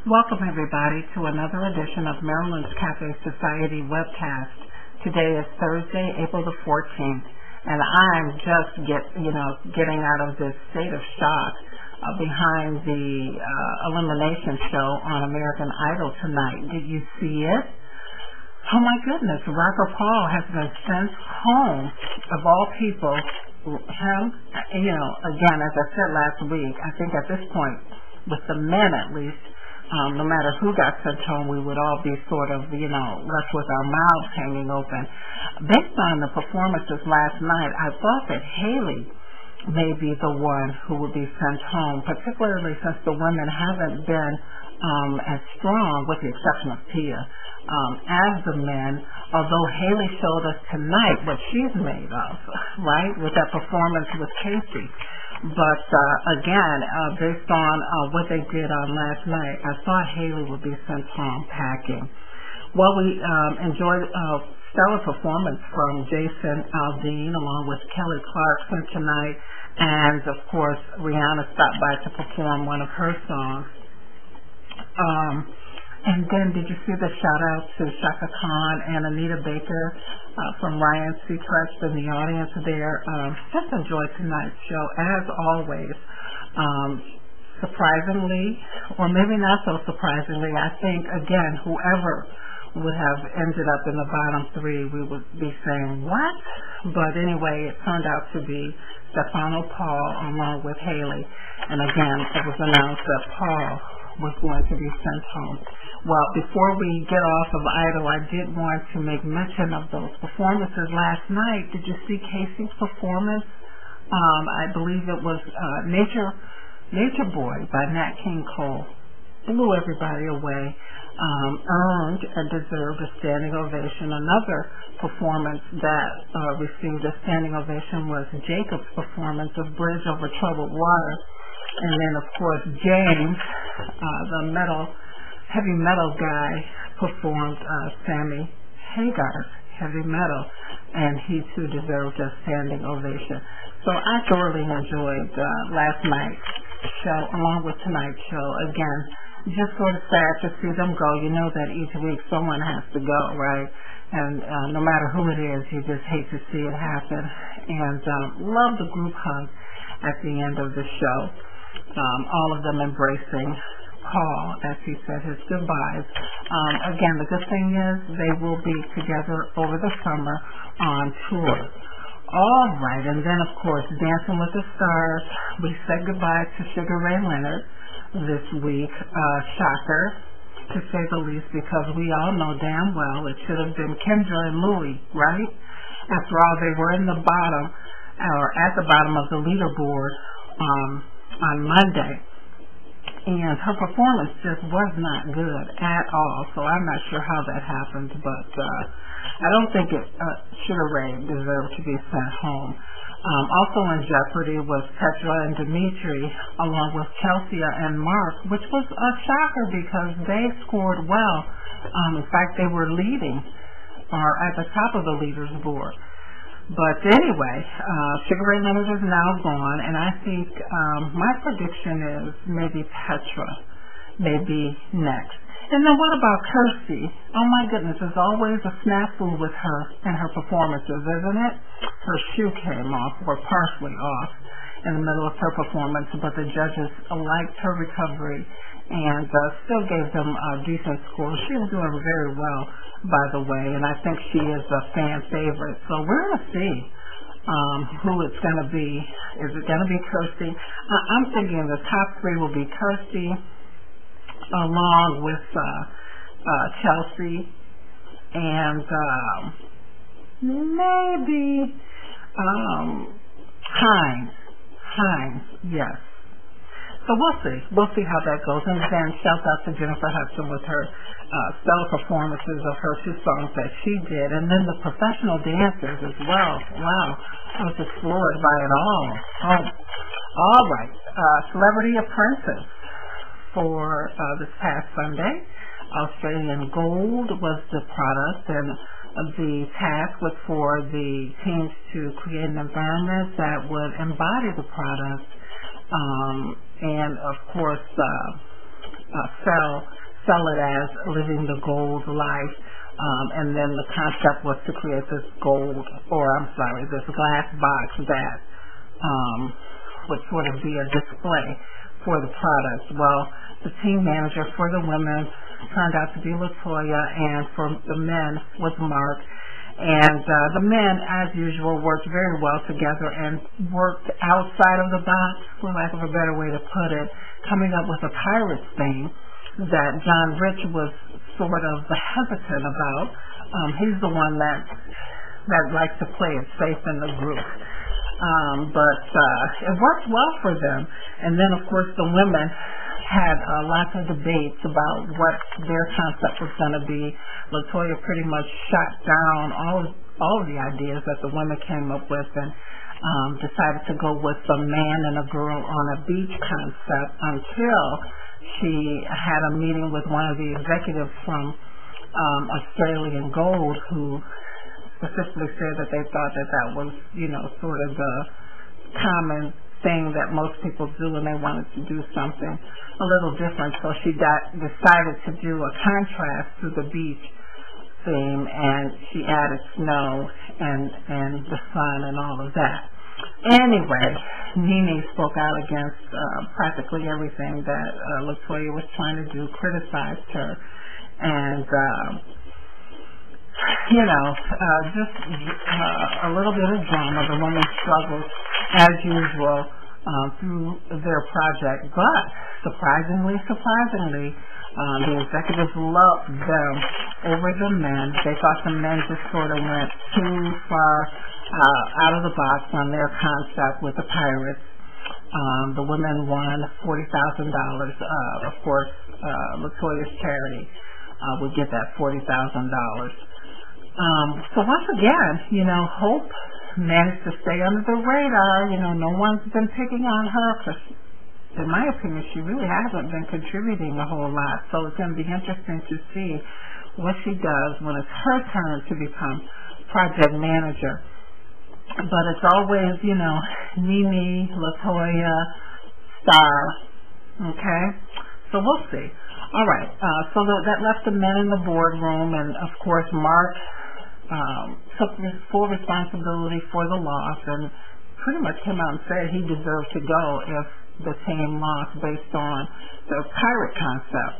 Welcome everybody to another edition of Maryland's Cafe Society webcast. Today is Thursday, April the 14th, and I'm just getting out of this state of shock behind the elimination show on American Idol tonight. Did you see it? Oh my goodness, rapper Paul has been sent home, of all people. Him, again, as I said last week, I think at this point, with the men at least, no matter who got sent home, we would all be sort of, left with our mouths hanging open. Based on the performances last night, I thought that Haley may be the one who would be sent home, particularly since the women haven't been as strong, with the exception of Tia, as the men, although Haley showed us tonight what she's made of, right, with that performance with Casey. But again, based on what they did on last night, I thought Haley would be sent home packing. Well, we enjoyed a stellar performance from Jason Aldean along with Kelly Clarkson tonight, and of course Rihanna stopped by to perform one of her songs. And then did you see the shout out to Shaka Khan and Anita Baker from Ryan Seacrest in the audience there? Just enjoyed tonight's show as always. Surprisingly, or maybe not so surprisingly, I think again whoever would have ended up in the bottom three, we would be saying what? But anyway, it turned out to be Stefano Paul along with Haley. And again, it was announced that Paul was going to be sent home. Well, before we get off of Idol, I did want to make mention of those performances last night. Did you see Casey's performance? I believe it was Nature Boy by Nat King Cole. Blew everybody away. Earned and deserved a standing ovation. Another performance that received a standing ovation was Jacob's performance of Bridge Over Troubled Water. And then, of course, James, the heavy metal guy, performed Sammy Hagar's Heavy Metal, and he too deserved a standing ovation. So I thoroughly enjoyed last night's show along with tonight's show. Again, just sort of sad to see them go. You know that each week someone has to go, right? And no matter who it is, you just hate to see it happen. And love the group hug at the end of the show. All of them embracing Paul as he said his goodbyes. Again, the good thing is they will be together over the summer on tour. All right, and then of course Dancing with the Stars, we said goodbye to Sugar Ray Leonard this week. Shocker, to say the least, because we all know damn well it should have been Kendra and Louie, right? After all, they were in the bottom, or at the bottom of the leaderboard on Monday, and her performance just was not good at all. So I'm not sure how that happened, but I don't think Sugar Ray deserved to be sent home. Also in jeopardy was Petra and Dimitri, along with Chelsea and Mark, which was a shocker because they scored well. In fact, they were leading, or at the top of the leaders board. But anyway, Sugar Ray Leonard is now gone, and I think my prediction is maybe Petra may be next. And then what about Kirsty? Oh my goodness, there's always a snafu with her and her performances, isn't it? Her shoe came off, or partially off, in the middle of her performance, but the judges liked her recovery and still gave them a decent score. She was doing very well, by the way, and I think she is a fan favorite. So we're going to see who it's going to be. Is it going to be Kirsty? I'm thinking the top three will be Kirsty, along with Chelsea, and maybe Hines, yes. So we'll see. We'll see how that goes. And then shout out to Jennifer Hudson with her stellar performances of her two songs that she did. And then the professional dancers as well. Wow. I was just floored by it all. Oh, all right. Celebrity Apprentice for this past Sunday. Australian Gold was the product, and the task was for the teams to create an environment that would embody the product. And of course, sell it as living the gold life. And then the concept was to create this this glass box that would sort of be a display for the product. Well, the team manager for the women turned out to be Latoya, and for the men was Mark. And the men, as usual, worked very well together and worked outside of the box, for lack of a better way to put it, coming up with a Pirates theme that John Rich was sort of hesitant about. He's the one that likes to play it safe in the group. But it worked well for them. And then, of course, the women had lots of debates about what their concept was going to be. Latoya pretty much shot down all of the ideas that the women came up with and decided to go with the man and a girl on a beach concept until she had a meeting with one of the executives from Australian Gold, who specifically said that they thought that was, sort of the common thing that most people do, and they wanted to do something a little different. So she decided to do a contrast to the beach theme, and she added snow and the sun and all of that. Anyway, Nene spoke out against practically everything that Latoya was trying to do, criticized her, and just a little bit of drama. The women struggled as usual through their project, but surprisingly, the executives loved them over the men. They thought the men just sort of went too far out of the box on their concept with the Pirates. The women won $40,000. Of course, Latoya's charity would get that $40,000. So once again, Hope managed to stay under the radar. No one's been picking on her because, in my opinion, she really hasn't been contributing a whole lot. So it's going to be interesting to see what she does when it's her turn to become project manager. But it's always, Nene, Latoya, Star, okay? So we'll see. All right, so that left the men in the boardroom, and, of course, Mark took full responsibility for the loss and pretty much came out and said he deserved to go if the team lost based on the pirate concept.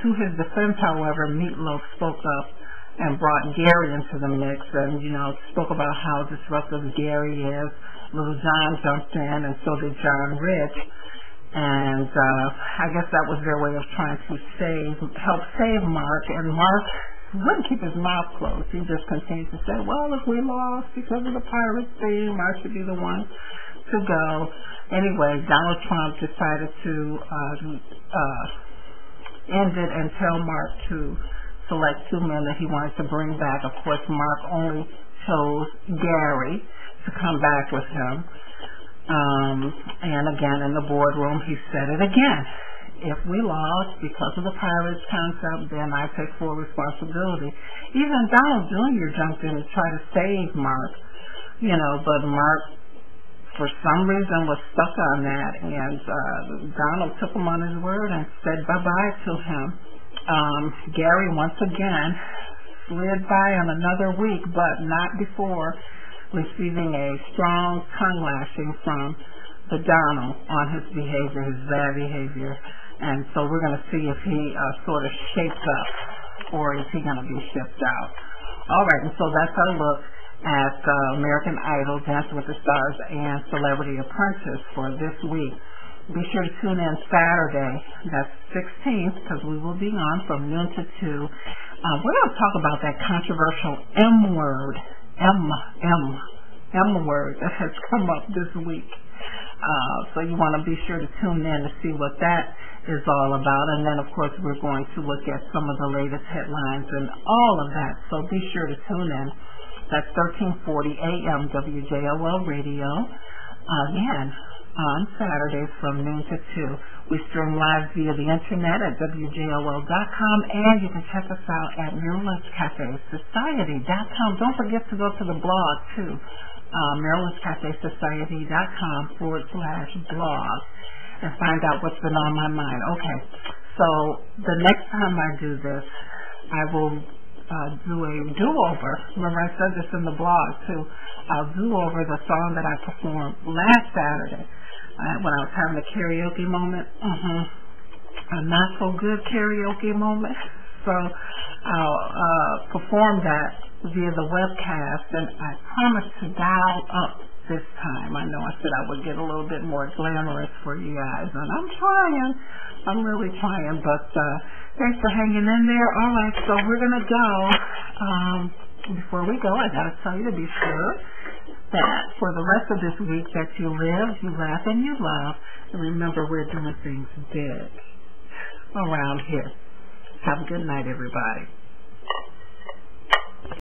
To his defense, however, Meatloaf spoke up and brought Gary into the mix and, spoke about how disruptive Gary is. Little John jumped in, and so did John Rich. And I guess that was their way of trying to help save Mark. And Mark wouldn't keep his mouth closed. He just continued to say, well, if we lost because of the pirate thing, I should be the one to go. Anyway, Donald Trump decided to end it and tell Mark to select two men that he wanted to bring back. Of course, Mark only chose Gary to come back with him. And again, in the boardroom, he said it again. If we lost because of the Pirates concept, then I take full responsibility. Even Donald Jr. jumped in to try to save Mark, but Mark, for some reason, was stuck on that, and Donald took him on his word and said bye-bye to him. Gary, once again, slid by on another week, but not before receiving a strong tongue lashing from the Donald on his behavior, his bad behavior. And so we're going to see if he sort of shapes up or is he going to be shipped out. All right, and so that's our look at American Idol, Dancing with the Stars, and Celebrity Apprentice for this week. Be sure to tune in Saturday, that's 16th, because we will be on from noon to 2. We're going to talk about that controversial M word that has come up this week. So you want to be sure to tune in to see what that is all about. And then, of course, we're going to look at some of the latest headlines and all of that. So be sure to tune in. That's 1340 AM WJOL Radio. Again, on Saturdays from noon to 2. We stream live via the internet at WJOL.com, and you can check us out at MarylandCafeSociety.com. Don't forget to go to the blog, too, MarylandCafeSociety.com /blog. and find out what's been on my mind. Okay, so the next time I do this, I will do a do-over. Remember I said this in the blog too. I'll do over the song that I performed last Saturday when I was having a karaoke moment. A not so good karaoke moment. So I'll perform that via the webcast, and I promise to dial up this time. I know I said I would get a little bit more glamorous for you guys, and I'm trying. I'm really trying, but thanks for hanging in there. All right, so we're going to go. Before we go, I got to tell you to be sure that for the rest of this week that you live, you laugh, and you love. And remember, we're doing things big around here. Have a good night, everybody.